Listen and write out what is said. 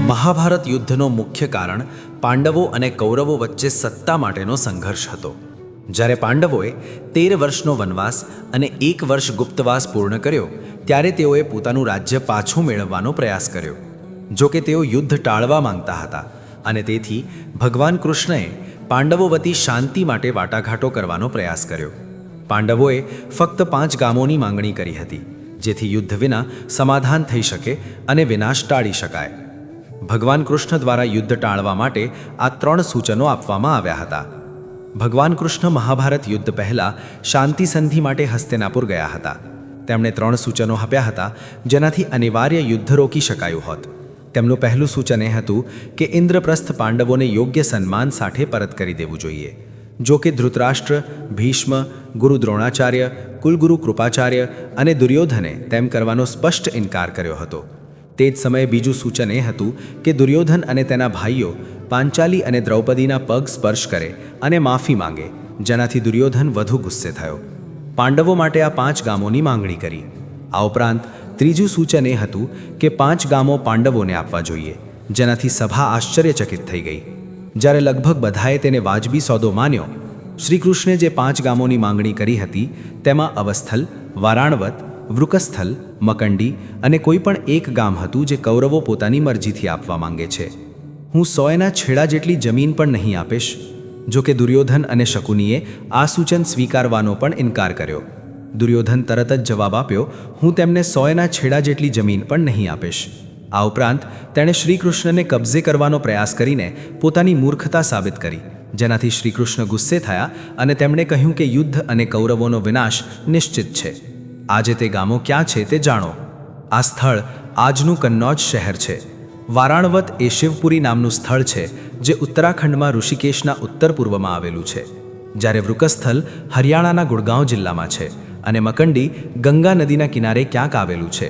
મહાભારત યુદ્ધનો મુખ્ય કારણ પાંડવો અને કૌરવો વચ્ચે સત્તા માટેનો સંઘર્ષ હતો. જ્યારે પાંડવોએ 13 વર્ષનો વનવાસ અને 1 વર્ષ ગુપ્તવાસ પૂર્ણ કર્યો ત્યારે તેઓએ પોતાનું રાજ્ય પાછું મેળવવાનો પ્રયાસ કર્યો. જો કે તેઓ યુદ્ધ ટાળવા માંગતા હતા અને તેથી ભગવાન કૃષ્ણએ પાંડવો વતી શાંતિ માટે વાટાઘાટો કરવાનો પ્રયાસ કર્યો. પાંડવોએ ફક્ત 5 ગામોની માંગણી કરી હતી, જેથી યુદ્ધ વિના સમાધાન થઈ શકે અને વિનાશ ટાળી શકાય. ભગવાન કૃષ્ણ દ્વારા યુદ્ધ ટાળવા માટે આ 3 સૂચનો આપવામાં આવ્યા હતા. ભગવાન કૃષ્ણ મહાભારત યુદ્ધ પહેલાં શાંતિ સંધિ માટે હસ્તિનાપુર ગયા હતા. તેમણે 3 સૂચનો આપ્યા હતા જેનાથી અનિવાર્ય યુદ્ધ રોકી શકાયું હોત. તેમનું પહેલું સૂચન એ હતું કે ઇન્દ્રપ્રસ્થ પાંડવોને યોગ્ય સન્માન સાથે પરત કરી દેવું જોઈએ. જો કે ધૃતરાષ્ટ્ર, ભીષ્મ, ગુરુ દ્રોણાચાર્ય, કુલગુરુ કૃપાચાર્ય અને દુર્યોધને તેમ કરવાનો સ્પષ્ટ ઇનકાર કર્યો હતો. તે જ સમયે બીજું સૂચન એ હતું કે દુર્યોધન અને તેના ભાઈઓ પાંચાલી અને દ્રૌપદીના પગ સ્પર્શ કરે અને માફી માંગે, જેનાથી દુર્યોધન વધુ ગુસ્સે થયો. પાંડવો માટે આ 5 ગામોની માંગણી કરી. આ ઉપરાંત ત્રીજું સૂચન એ હતું કે 5 ગામો પાંડવોને આપવા જોઈએ, જેનાથી સભા આશ્ચર્યચકિત થઈ ગઈ. જ્યારે લગભગ બધાએ તેને વાજબી સોદો માન્યો, શ્રી કૃષ્ણે જે 5 ગામોની માંગણી કરી હતી તેમાં અવસ્થલ, વારાણવત, વૃકસ્થલ, મકંડી અને કોઈ પણ એક ગામ હતું જે કૌરવો પોતાની મરજીથી આપવા માંગે છે. હું 100ના છેડા જેટલી જમીન પણ નહીં આપીશ. જો કે દુર્યોધન અને શકુનીએ આ સૂચન સ્વીકારવાનો પણ ઇનકાર કર્યો. દુર્યોધન તરત જ જવાબ આપ્યો, હું તેમને 100ના છેડા જેટલી જમીન પણ નહીં આપીશ. આ ઉપરાંત તેણે શ્રીકૃષ્ણને કબજે કરવાનો પ્રયાસ કરીને પોતાની મૂર્ખતા સાબિત કરી, જેનાથી શ્રીકૃષ્ણ ગુસ્સે થયા અને તેમણે કહ્યું કે યુદ્ધ અને કૌરવોનો વિનાશ નિશ્ચિત છે. આજે તે ગામો ક્યાં છે તે જાણો. આ સ્થળ આજનું કન્નૌજ શહેર છે. વારાણવત એ શિવપુરી નામનું સ્થળ છે જે ઉત્તરાખંડમાં ઋષિકેશના ઉત્તર પૂર્વમાં આવેલું છે. જ્યારે વૃકસ્થલ હરિયાણાના ગુડગાંવ જિલ્લામાં છે અને મકંડી ગંગા નદીના કિનારે ક્યાંક આવેલું છે.